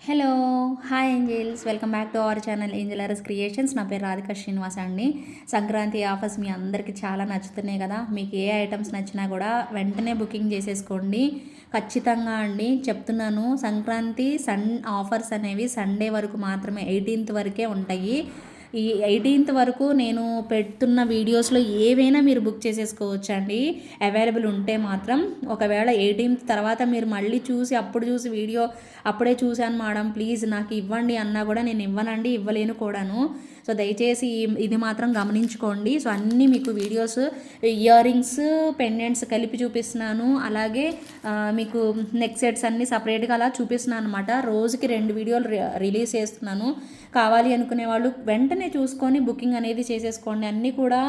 Hello hi angels, welcome back to our channel ఏంజలరస్ creations. నా పేరు రాధిక శ్రీనివాస్ అండి. సంక్రాంతి ఆఫర్స్ మీ అందరికీ చాలా నచ్చుతున్నాయి కదా. మీకు ఏ ఐటమ్స్ నచ్చినా కూడా వెంటనే బుకింగ్ చేసేసుకోండి ఖచ్చితంగా అండి. చెప్తున్నాను, సంక్రాంతి ఆఫర్స్ అనేవి సండే వరకు మాత్రమే, 18th వరకే ఉంటాయి. ఈ 18th వరకు నేను పెడుతున్న వీడియోస్లో ఏవైనా మీరు బుక్ చేసేసుకోవచ్చండి, అవైలబుల్ ఉంటే మాత్రం. ఒకవేళ 18th తర్వాత మీరు మళ్ళీ అప్పుడు చూసి వీడియో అప్పుడే చూశాను మేడం ప్లీజ్ నాకు ఇవ్వండి అన్నా కూడా నేను ఇవ్వనండి, ఇవ్వలేను కూడాను. సో దయచేసి ఇది మాత్రం గమనించుకోండి. సో అన్నీ మీకు వీడియోస్, ఇయర్ రింగ్స్, పెండెంట్స్ కలిపి చూపిస్తున్నాను. అలాగే మీకు నెక్ సెట్స్ అన్నీ సపరేట్గా అలా చూపిస్తున్నాను అనమాట. రోజుకి 2 వీడియోలు రిలీజ్ చేస్తున్నాను. కావాలి అనుకునే వాళ్ళు వెంటనే చూసుకొని బుకింగ్ అనేది చేసేసుకోండి. అన్నీ కూడా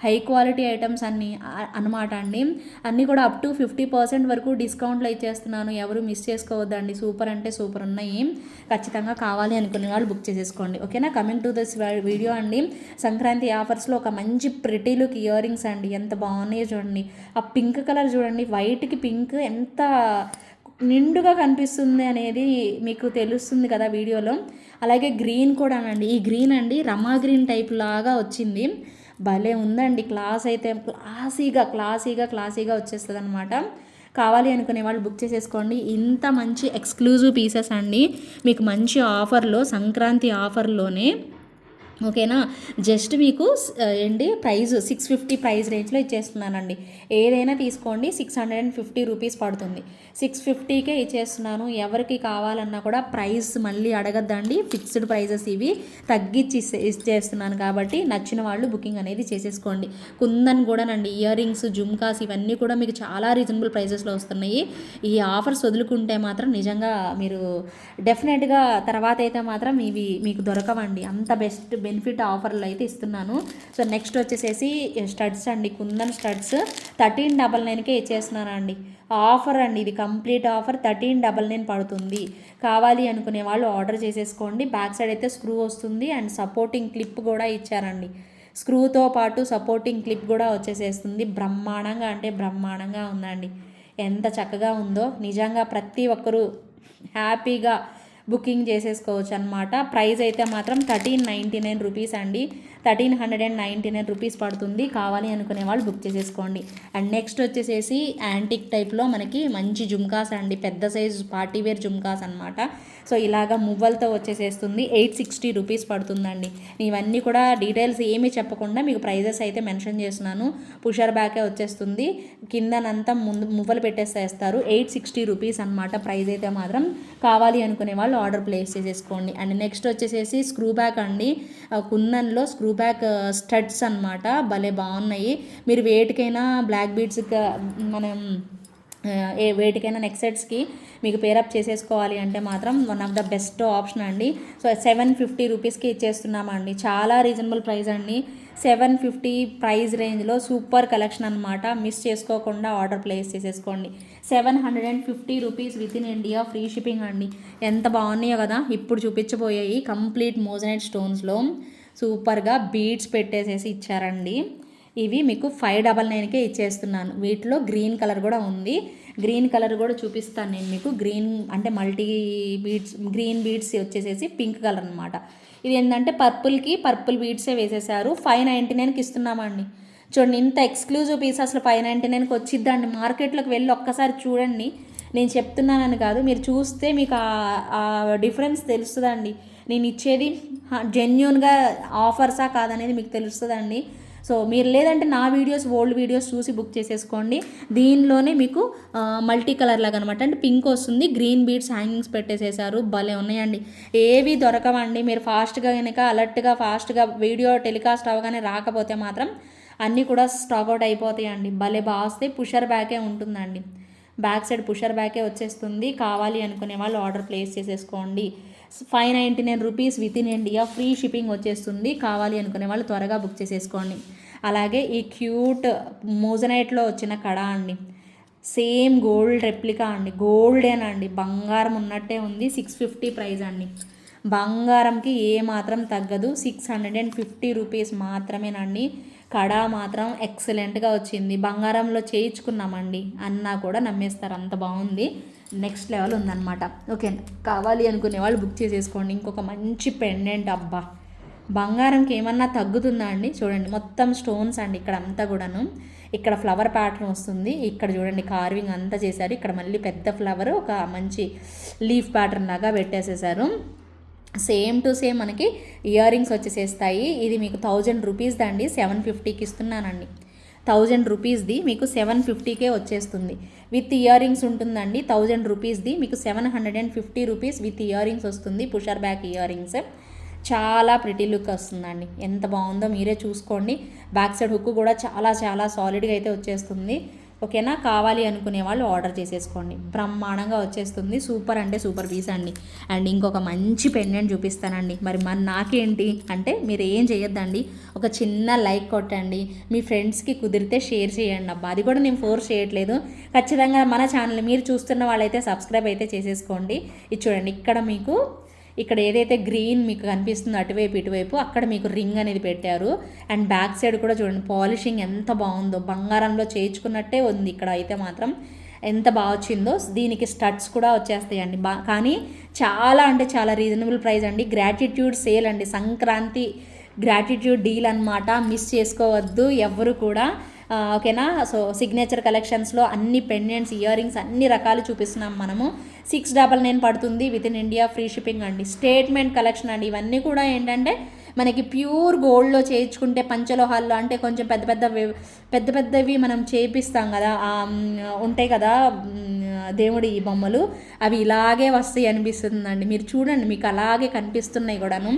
హై క్వాలిటీ ఐటమ్స్ అన్నీ అనమాట అండి. అన్నీ కూడా అప్ టు 50% వరకు డిస్కౌంట్లో ఇచ్చేస్తున్నాను. ఎవరు మిస్ చేసుకోవద్దండి. సూపర్ అంటే సూపర్ ఉన్నాయి. ఖచ్చితంగా కావాలి అనుకునే వాళ్ళు బుక్ చేసేసుకోండి, ఓకేనా. కమింగ్ టు దిస్ వీడియో అండి, సంక్రాంతి ఆఫర్స్లో ఒక మంచి ప్రిటీ లుక్ ఇయర్ రింగ్స్ అండి. ఎంత బాగున్నాయో చూడండి. ఆ పింక్ కలర్ చూడండి, వైట్కి పింక్ ఎంత నిండుగా కనిపిస్తుంది అనేది మీకు తెలుస్తుంది కదా వీడియోలో. అలాగే గ్రీన్ కూడానండి. ఈ గ్రీన్ అండి రమా గ్రీన్ టైప్ లాగా వచ్చింది. భలే ఉందండి. క్లాస్ అయితే క్లాసీగా వచ్చేస్తుంది అనమాట. కావాలి అనుకునే వాళ్ళు బుక్ చేసేసుకోండి. ఇంత మంచి ఎక్స్క్లూజివ్ పీసెస్ అండి మీకు మంచి ఆఫర్లో, సంక్రాంతి ఆఫర్లోనే, ఓకేనా. జస్ట్ మీకు ప్రైస్ 650 ప్రైస్ రేంజ్లో ఇచ్చేస్తున్నానండి. ఏదైనా తీసుకోండి, 650 రూపీస్ పడుతుంది. 650కే ఇచ్చేస్తున్నాను. ఎవరికి కావాలన్నా కూడా ప్రైస్ మళ్ళీ అడగద్దండి, ఫిక్స్డ్ ప్రైజెస్ ఇవి, తగ్గించి ఇచ్చేస్తున్నాను కాబట్టి నచ్చిన వాళ్ళు బుకింగ్ అనేది చేసేసుకోండి. కుందన్ కూడానండి, ఇయర్ రింగ్స్, జుమ్కాస్ ఇవన్నీ కూడా మీకు చాలా రీజనబుల్ ప్రైజెస్లో వస్తున్నాయి. ఈ ఆఫర్స్ వదులుకుంటే మాత్రం నిజంగా మీరు డెఫినెట్గా తర్వాత అయితే మాత్రం ఇవి మీకు దొరకవండి. అంత బెస్ట్ బెనిఫిట్ ఆఫర్లు అయితే ఇస్తున్నాను. సో నెక్స్ట్ వచ్చేసేసి స్టడ్స్ అండి, కుందన్ స్టడ్స్ 1399కే ఇచ్చేస్తున్నాను అండి. ఆఫర్ అండి, ఇది కంప్లీట్ ఆఫర్. 1399 పడుతుంది. కావాలి అనుకునే వాళ్ళు ఆర్డర్ చేసేసుకోండి. బ్యాక్ సైడ్ అయితే స్క్రూ వస్తుంది అండ్ సపోర్టింగ్ క్లిప్ కూడా ఇచ్చారండి. స్క్రూతో పాటు సపోర్టింగ్ క్లిప్ కూడా వచ్చేసేస్తుంది. బ్రహ్మాండంగా ఉందండి. ఎంత చక్కగా ఉందో నిజంగా. ప్రతి ఒక్కరూ హ్యాపీగా బుకింగ్ చేసేసుకోవచ్చు అనమాట. ప్రైస్ అయితే మాత్రం 1399 రూపీస్ అండి. 1399 రూపీస్ పడుతుంది. కావాలి అనుకునే వాళ్ళు బుక్ చేసేసుకోండి. అండ్ నెక్స్ట్ వచ్చేసేసి యాంటిక్ టైప్లో మనకి మంచి జుమ్కాస్ అండి, పెద్ద సైజ్ పార్టీవేర్ జుమ్కాస్ అనమాట. సో ఇలాగ మువ్వలతో వచ్చేసేస్తుంది. 860 రూపీస్ పడుతుందండి. ఇవన్నీ కూడా డీటెయిల్స్ ఏమీ చెప్పకుండా మీకు ప్రైజెస్ అయితే మెన్షన్ చేస్తున్నాను. పుషర్ బ్యాకే వచ్చేస్తుంది, కిందనంతా మువ్వలు పెట్టేసేస్తారు. 860 రూపీస్ అనమాట ప్రైస్ అయితే మాత్రం. కావాలి అనుకునే వాళ్ళు ఆర్డర్ ప్లేస్ చేసేసుకోండి. అండ్ నెక్స్ట్ వచ్చేసేసి స్క్రూ బ్యాక్ అండి, కుందన్లో స్క్రూ బ్యాక్ స్టడ్స్ అనమాట. భలే బాగున్నాయి. మీరు వేటికైనా బ్లాక్ బీడ్స్కి మనం వేటికైనా నెక్ సెట్స్కి మీకు పేరప్ చేసేసుకోవాలి అంటే మాత్రం one of the best option అండి. సో 750 రూపీస్కి ఇచ్చేస్తున్నామండి. చాలా రీజనబుల్ ప్రైస్ అండి. 750 ప్రైస్ రేంజ్లో సూపర్ కలెక్షన్ అనమాట. మిస్ చేసుకోకుండా ఆర్డర్ ప్లేస్ చేసేసుకోండి. 750 rupees with in India, free shipping అండి. ఎంత బాగున్నాయో కదా. ఇప్పుడు చూపించబోయాయి కంప్లీట్ మోజనైట్ స్టోన్స్లో సూపర్గా బీడ్స్ పెట్టేసేసి ఇచ్చారండి. ఇవి మీకు 599కే ఇచ్చేస్తున్నాను. వీటిలో గ్రీన్ కలర్ కూడా ఉంది. గ్రీన్ కలర్ కూడా చూపిస్తాను నేను మీకు. గ్రీన్ అంటే మల్టీ బీడ్స్, గ్రీన్ బీడ్స్ వచ్చేసేసి పింక్ కలర్ అనమాట. ఇది ఏంటంటే పర్పుల్ బీడ్సే వేసేసారు. 599కి ఇస్తున్నామండి. చూడండి ఇంత ఎక్స్క్లూజివ్ పీస్ అసలు 599కి వచ్చిద్దండి. మార్కెట్లోకి వెళ్ళి ఒక్కసారి చూడండి. నేను చెప్తున్నానని కాదు, మీరు చూస్తే మీకు ఆ డిఫరెన్స్ తెలుస్తుందండి. నేను ఇచ్చేది జెన్యూన్గా ఆఫర్సా కాదనేది మీకు తెలుస్తుందండి. సో మీరు లేదంటే నా వీడియోస్, ఓల్డ్ వీడియోస్ చూసి బుక్ చేసేసుకోండి. దీనిలోనే మీకు మల్టీ కలర్ లాగా అనమాట. అంటే పింక్ వస్తుంది, గ్రీన్ బీడ్స్ హ్యాంగింగ్స్ పెట్టేసేసారు. భలే ఉన్నాయండి. ఏవి దొరకవండి. మీరు ఫాస్ట్గా కనుక అలర్ట్గా ఫాస్ట్గా వీడియో టెలికాస్ట్ అవ్వగానే రాకపోతే మాత్రం అన్నీ కూడా స్టాక్అవుట్ అయిపోతాయండి. భలే బాగా వస్తాయి. పుషర్ బ్యాకే ఉంటుందండి. బ్యాక్ సైడ్ పుషర్ బ్యాకే వచ్చేస్తుంది. కావాలి అనుకునే వాళ్ళు ఆర్డర్ ప్లేస్ చేసేసుకోండి. 599 rupees with in India, free shipping వచ్చేస్తుంది. కావాలి అనుకునే వాళ్ళు త్వరగా బుక్ చేసేసుకోండి. అలాగే ఈ క్యూట్ మోజనైట్లో వచ్చిన కడ అండి, సేమ్ గోల్డ్ రెప్లికా అండి, గోల్డేనండి, బంగారం ఉన్నట్టే ఉంది. 650 ప్రైస్ అండి. బంగారంకి ఏ మాత్రం తగ్గదు. 650 రూపీస్ మాత్రమేనండి. కడా మాత్రం ఎక్సలెంట్గా వచ్చింది. బంగారంలో చేయించుకున్నామండి అన్నా కూడా నమ్మేస్తారు, అంత బాగుంది. నెక్స్ట్ లెవెల్ ఉందన్నమాట. ఓకే, కావాలి అనుకునే వాళ్ళు బుక్ చేసేసుకోండి. ఇంకొక మంచి పెండెంట్, అబ్బా బంగారంకి ఏమన్నా తగ్గుతుందా అండి? చూడండి మొత్తం స్టోన్స్ అండి ఇక్కడ అంతా కూడాను. ఇక్కడ ఫ్లవర్ ప్యాటర్న్ వస్తుంది, ఇక్కడ చూడండి కార్వింగ్ అంతా చేశారు. ఇక్కడ మళ్ళీ పెద్ద ఫ్లవర్ ఒక మంచి లీఫ్ ప్యాటర్న్ లాగా పెట్టేసేసారు. సేమ్ టు సేమ్ మనకి ఇయర్ రింగ్స్ వచ్చేసేస్తాయి. ఇది మీకు 1000 రూపీస్ దండి, 750కి ఇస్తున్నానండి. 1000 రూపీస్ది మీకు 750కే వచ్చేస్తుంది. విత్ ఇయర్ రింగ్స్ ఉంటుందండి. 1000 రూపీస్ది మీకు 750 రూపీస్ విత్ ఇయర్ రింగ్స్ వస్తుంది. పుషర్ బ్యాక్ ఇయర్ రింగ్స్ చాలా ప్రిటీ లుక్ వస్తుందండి. ఎంత బాగుందో మీరే చూసుకోండి. బ్యాక్ సైడ్ హుక్ కూడా చాలా చాలా సాలిడ్గా అయితే వచ్చేస్తుంది. ఓకేనా, కావాలి అనుకునే వాళ్ళు ఆర్డర్ చేసేసుకోండి. బ్రహ్మాండంగా వచ్చేస్తుంది. సూపర్ అంటే సూపర్ పీస్ అండి. అండ్ ఇంకొక మంచి పెండెంట్ చూపిస్తానండి. మరి నాకేంటి అంటే మీరు ఏం చేయొద్దండి, ఒక చిన్న లైక్ కొట్టండి, మీ ఫ్రెండ్స్కి కుదిరితే షేర్ చేయండి. అబ్బా అది కూడా నేను ఫోర్స్ చేయట్లేదు. ఖచ్చితంగా మన ఛానల్ మీరు చూస్తున్న వాళ్ళైతే సబ్స్క్రైబ్ అయితే చేసేసుకోండి. ఇది చూడండి, ఇక్కడ మీకు ఇక్కడ ఏదైతే గ్రీన్ మీకు కనిపిస్తుందో అటువైపు ఇటువైపు అక్కడ మీకు రింగ్ అనేది పెట్టారు. అండ్ బ్యాక్ సైడ్ కూడా చూడండి పాలిషింగ్ ఎంత బాగుందో, బంగారంలో చేయించుకున్నట్టే ఉంది. ఇక్కడ అయితే మాత్రం ఎంత బాగా వచ్చిందో. దీనికి స్టడ్స్ కూడా వచ్చేస్తాయండి. కానీ చాలా అంటే చాలా రీజనబుల్ ప్రైస్ అండి. గ్రాటిట్యూడ్ సేల్ అండి, సంక్రాంతి గ్రాటిట్యూడ్ డీల్ అనమాట. మిస్ చేసుకోవద్దు ఎవరు కూడా. ఓకేనా, సో సిగ్నేచర్ కలెక్షన్స్లో అన్ని పెండెంట్స్, ఇయర్ రింగ్స్ అన్ని రకాలు చూపిస్తున్నాం మనము. 699 పడుతుంది, with in India free shipping అండి. స్టేట్మెంట్ కలెక్షన్ అండి. ఇవన్నీ కూడా ఏంటంటే మనకి ప్యూర్ గోల్డ్లో చేయించుకుంటే పంచలోహాల్లో అంటే కొంచెం పెద్ద పెద్దవి మనం చేపిస్తాం కదా, ఉంటాయి కదా దేవుడి బొమ్మలు, అవి ఇలాగే వస్తాయి అనిపిస్తుందండి. మీరు చూడండి, మీకు అలాగే కనిపిస్తున్నాయి కూడాను.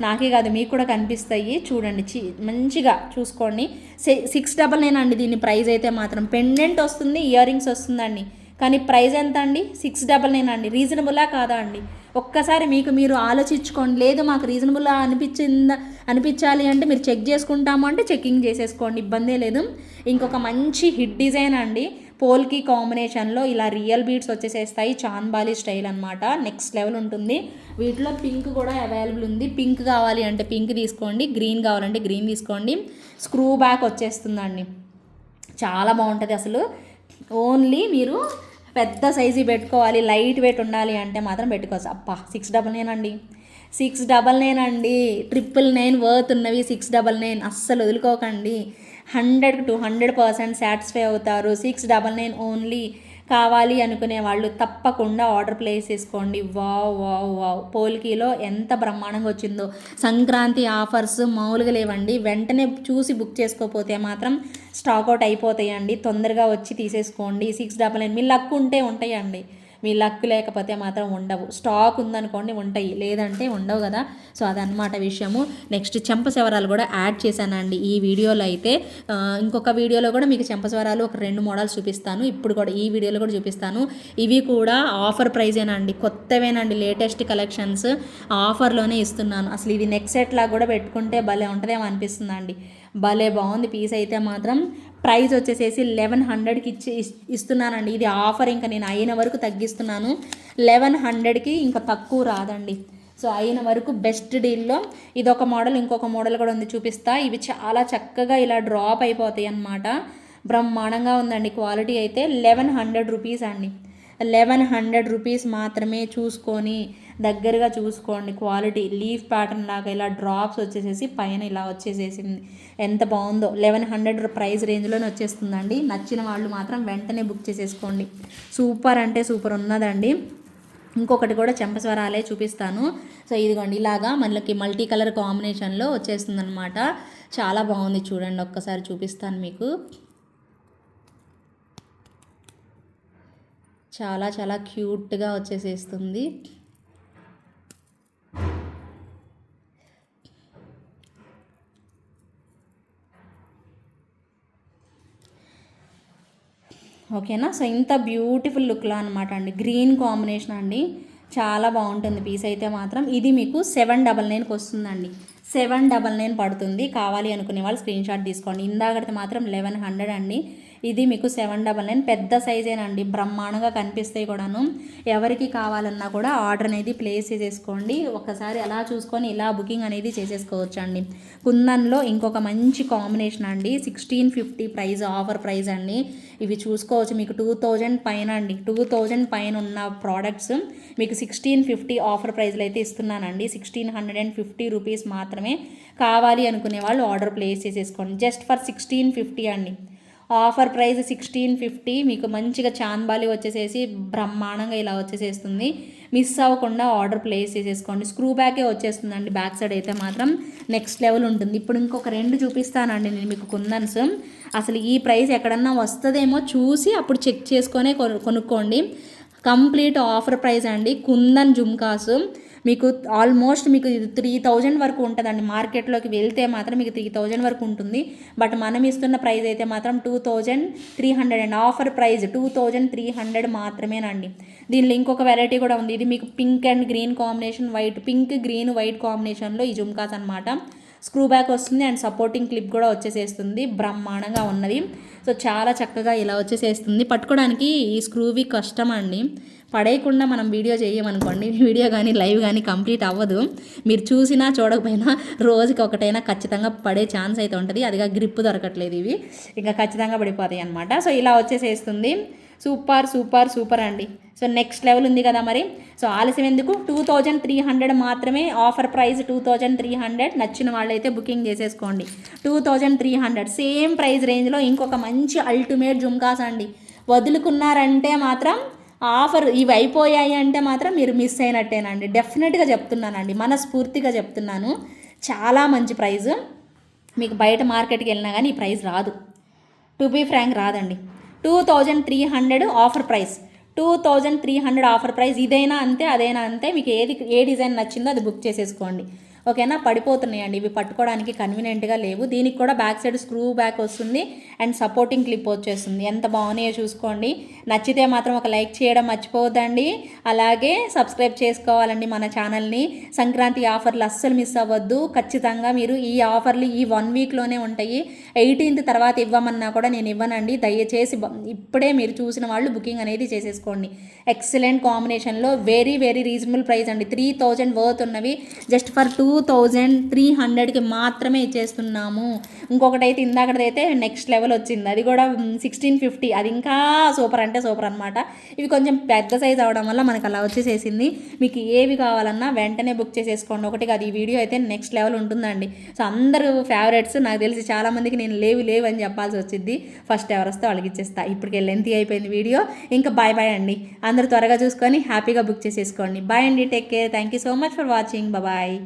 నాకే కాదు మీకు కూడా కనిపిస్తాయి. చూడండి మంచిగా చూసుకోండి. 699 అండి దీని ప్రైస్ అయితే మాత్రం. పెండెంట్ వస్తుంది, ఇయర్ రింగ్స్ వస్తుందండి. కానీ ప్రైస్ ఎంత అండి? 699 అండి. రీజనబుల్లా కాదా అండి? ఒక్కసారి మీరు ఆలోచించుకోండి. లేదు మాకు రీజనబుల్గా అనిపించాలి అంటే మీరు చెక్ చేసుకుంటాము అంటే చెక్కింగ్ చేసేసుకోండి, ఇబ్బందే లేదు. ఇంకొక మంచి హిట్ డిజైన్ అండి, పోల్కి కాంబినేషన్లో ఇలా రియల్ బీడ్స్ వచ్చేసేస్తాయి. చాన్బాలి స్టైల్ అనమాట. నెక్స్ట్ లెవెల్ ఉంటుంది. వీటిలో పింక్ కూడా అవైలబుల్ ఉంది. పింక్ కావాలి అంటే పింక్ తీసుకోండి, గ్రీన్ కావాలంటే గ్రీన్ తీసుకోండి. స్క్రూ బ్యాక్ వచ్చేస్తుందండి, చాలా బాగుంటుంది అసలు. ఓన్లీ మీరు పెద్ద సైజు పెట్టుకోవాలి, లైట్ వెయిట్ ఉండాలి అంటే మాత్రం పెట్టుకోవచ్చు. అప్పా 699 అండి, 699 అండి. 999 వర్త్ ఉన్నవి 699 అస్సలు వదులుకోకండి. 100% సాటిస్ఫై అవుతారు. 699 ఓన్లీ. కావాలి అనుకునే వాళ్ళు తప్పకుండా ఆర్డర్ ప్లేస్ చేసుకోండి. వావ్ వావ్ వావ్, పోల్కీలో ఎంత బ్రహ్మాండంగా వచ్చిందో. సంక్రాంతి ఆఫర్స్ మామూలుగా లేవండి. వెంటనే చూసి బుక్ చేసుకోకపోతే మాత్రం స్టాక్ అవుట్ అయిపోతాయండి. తొందరగా వచ్చి తీసేసుకోండి. 699 మీ లక్ ఉంటే ఉంటాయండి, మీ లక్ లేకపోతే మాత్రం ఉండవు. స్టాక్ ఉందనుకోండి ఉంటాయి, లేదంటే ఉండవు కదా. సో అదనమాట విషయము. నెక్స్ట్ చెంపసవరాలు కూడా యాడ్ చేశానండి ఈ వీడియోలో అయితే. ఇంకొక వీడియోలో కూడా మీకు చెంపసవరాలు ఒక 2 మోడల్స్ చూపిస్తాను. ఇప్పుడు కూడా ఈ వీడియోలో కూడా చూపిస్తాను. ఇవి కూడా ఆఫర్ ప్రైజేనండి, కొత్తవేనండి, లేటెస్ట్ కలెక్షన్స్ ఆఫర్లోనే ఇస్తున్నాను. అసలు ఇది నెక్ సెట్ లాగా కూడా పెట్టుకుంటే భలే ఉంటుందేమో అనిపిస్తుందండి. భలే బాగుంది పీస్ అయితే మాత్రం. ప్రైస్ వచ్చేసేసి 1100కి ఇస్తున్నానండి. ఇది ఆఫర్, ఇంకా నేను అయిన వరకు తగ్గిస్తున్నాను. 1100కి ఇంకా తక్కువ రాదండి. సో అయిన వరకు బెస్ట్ డీల్లో ఇదొక మోడల్, ఇంకొక మోడల్ కూడా ఉంది చూపిస్తా. ఇవి చాలా చక్కగా ఇలా డ్రాప్ అయిపోతాయి అన్నమాట. బ్రహ్మాండంగా ఉందండి క్వాలిటీ అయితే. 1100 రూపీస్ అండి. 1100 రూపీస్ మాత్రమే. చూసుకొని దగ్గరగా చూసుకోండి. క్వాలిటీ లీఫ్ ప్యాటర్న్ లాగా ఇలా డ్రాప్స్ వచ్చేసేసి పైన ఇలా వచ్చేసేసింది. ఎంత బాగుందో. 1100 ప్రైస్ రేంజ్లోనే వచ్చేస్తుందండి. నచ్చిన వాళ్ళు మాత్రం వెంటనే బుక్ చేసేసుకోండి. సూపర్ అంటే సూపర్ ఉన్నదండి. ఇంకొకటి కూడా చెంపస్వరాలే చూపిస్తాను. సో ఇదిగోండి, ఇలాగా మనకి మల్టీ కలర్ కాంబినేషన్లో వచ్చేస్తుంది అనమాట. చాలా బాగుంది చూడండి, ఒక్కసారి చూపిస్తాను మీకు. చాలా చాలా క్యూట్గా వచ్చేసేస్తుంది. ఓకేనా. సో ఇంత బ్యూటిఫుల్ లుక్లో అనమాట అండి. గ్రీన్ కాంబినేషన్ అండి, చాలా బాగుంటుంది పీస్ అయితే మాత్రం. ఇది మీకు 799కి వస్తుందండి. 799 పడుతుంది. కావాలి అనుకునే వాళ్ళు స్క్రీన్ షాట్ తీసుకోండి. ఇందాకటి మాత్రం 1100 అండి. ఇది మీకు 799 పెద్ద సైజేనండి, బ్రహ్మాండంగా కనిపిస్తాయి కూడాను. ఎవరికి కావాలన్నా కూడా ఆర్డర్ అనేది ప్లేస్ చేసేసుకోండి. ఒకసారి అలా చూసుకొని ఇలా బుకింగ్ అనేది చేసేసుకోవచ్చు అండి. కుందన్లో ఇంకొక మంచి కాంబినేషన్ అండి, 1650 ప్రైస్, ఆఫర్ ప్రైస్ అండి. ఇవి చూసుకోవచ్చు, మీకు 2000 పైన అండి, 2000 పైన ఉన్న ప్రోడక్ట్స్ మీకు 1650 ఆఫర్ ప్రైస్లో అయితే ఇస్తున్నానండి. 1650 రూపీస్ మాత్రమే. కావాలి అనుకునే వాళ్ళు ఆర్డర్ ప్లేస్ చేసేసుకోండి. జస్ట్ ఫర్ 1650 అండి. Offer price 1650. మీకు మంచిగా చాంద్బాలి వచ్చేసేసి బ్రహ్మాండంగా ఇలా వచ్చేసేస్తుంది. మిస్ అవ్వకుండా ఆర్డర్ ప్లేస్ చేసేసుకోండి. స్క్రూ బ్యాకే వచ్చేస్తుందండి, బ్యాక్ సైడ్ అయితే మాత్రం నెక్స్ట్ లెవెల్ ఉంటుంది. ఇప్పుడు ఇంకొక 2 చూపిస్తానండి నేను మీకు కుందన్స్. అసలు ఈ ప్రైస్ ఎక్కడన్నా వస్తుందేమో చూసి అప్పుడు చెక్ చేసుకొనే కొనుక్కోండి. కంప్లీట్ ఆఫర్ ప్రైస్ అండి. కుందన్ జుమ్కాస్ మీకు ఆల్మోస్ట్ మీకు 3000 వరకు ఉంటుందండి. మార్కెట్లోకి వెళ్తే మాత్రం మీకు 3000 వరకు ఉంటుంది. బట్ మనం ఇస్తున్న ప్రైస్ అయితే మాత్రం 2300 అండి. ఆఫర్ ప్రైస్ 2300 మాత్రమేనండి. దీనిలో ఇంకొక వెరైటీ కూడా ఉంది. ఇది మీకు pink and green combination, white, pink green white కాంబినేషన్లో ఈ జుమ్కాస్ అనమాట. స్క్రూ బ్యాక్ వస్తుంది అండ్ సపోర్టింగ్ క్లిప్ కూడా వచ్చేసేస్తుంది. బ్రహ్మాండంగా ఉన్నది. సో చాలా చక్కగా ఇలా వచ్చేసేస్తుంది. పట్టుకోవడానికి ఈ స్క్రూవి కష్టం అండి. పడేయకుండా మనం వీడియో చేయమనుకోండి, వీడియో కానీ లైవ్ కానీ కంప్లీట్ అవ్వదు. మీరు చూసినా చూడకపోయినా రోజుకి ఒకటైనా ఖచ్చితంగా పడే ఛాన్స్ అయితే ఉంటుంది. అదిగా గ్రిప్ దొరకట్లేదు, ఇవి ఇంకా ఖచ్చితంగా పడిపోతాయి అనమాట. సో ఇలా వచ్చేసేస్తుంది. సూపర్ సూపర్ సూపర్ అండి. సో నెక్స్ట్ లెవెల్ ఉంది కదా మరి. సో ఆలస్యం ఎందుకు, 2300 మాత్రమే ఆఫర్ ప్రైస్. 2300 నచ్చిన వాళ్ళైతే బుకింగ్ చేసేసుకోండి. 2300 సేమ్ ప్రైస్ రేంజ్లో ఇంకొక మంచి అల్టిమేట్ జుమ్కాస్ అండి. వదులుకున్నారంటే మాత్రం ఆఫర్ ఇవి అయిపోయాయి అంటే మాత్రం మీరు మిస్ అయినట్టేనండి. డెఫినెట్గా చెప్తున్నానండి, మనస్ఫూర్తిగా చెప్తున్నాను. చాలా మంచి ప్రైస్. మీకు బయట మార్కెట్కి వెళ్ళినా కానీ ఈ ప్రైస్ రాదు. టు బీ ఫ్రాంక్ రాదండి. 2300 ఆఫర్ ప్రైస్. 2300 offer price. ఇదైనా అంతే, అదైనా అంతే. మీకు ఏ డిజైన్ నచ్చిందో అది బుక్ చేసేసుకోండి. ఓకేనా. పడిపోతున్నాయండి ఇవి, పట్టుకోవడానికి కన్వీనియంట్గా లేవు. దీనికి కూడా బ్యాక్ సైడ్ స్క్రూ బ్యాక్ వస్తుంది అండ్ సపోర్టింగ్ క్లిప్ వచ్చేస్తుంది. ఎంత బాగున్నాయో చూసుకోండి. నచ్చితే మాత్రం ఒక లైక్ చేయడం మర్చిపోవద్దండి. అలాగే సబ్స్క్రైబ్ చేసుకోవాలండి మన ఛానల్ని. సంక్రాంతి ఆఫర్లు అస్సలు మిస్ అవ్వద్దు. ఖచ్చితంగా మీరు ఈ ఆఫర్లు ఈ 1 వీక్లోనే ఉంటాయి. 18th తర్వాత ఇవ్వమన్నా కూడా నేను ఇవ్వనండి. దయచేసి ఇప్పుడే మీరు చూసిన వాళ్ళు బుకింగ్ అనేది చేసేసుకోండి. ఎక్సలెంట్ కాంబినేషన్లో వెరీ వెరీ రీజనబుల్ ప్రైస్ అండి. 3000 వర్త్ ఉన్నవి జస్ట్ ఫర్ 2300కి మాత్రమే ఇచ్చేస్తున్నాము. ఇంకొకటి అయితే ఇందాకదైతే నెక్స్ట్ లెవెల్ వచ్చింది, అది కూడా 1650. అది ఇంకా సూపర్ అంటే సూపర్ అనమాట. ఇవి కొంచెం పెద్ద సైజ్ అవడం వల్ల మనకు అలా వచ్చేసేసింది. మీకు ఏవి కావాలన్నా వెంటనే బుక్ చేసేసుకోండి. ఒకటి కాదు, ఈ వీడియో అయితే నెక్స్ట్ లెవెల్ ఉంటుందండి. సో అందరూ ఫేవరెట్స్. నాకు తెలిసి చాలామందికి నేను లేవు అని చెప్పాల్సి వచ్చింది. ఫస్ట్ ఎవరు వస్తే వాళ్ళకి ఇచ్చేస్తా. ఇప్పటికే లెంతీ అయిపోయింది వీడియో. ఇంకా బాయ్ అండి. అందరూ త్వరగా చూసుకొని హ్యాపీగా బుక్ చేసేసుకోండి. బాయ్ అండి. Take care. Thank you so much for watching. Bye.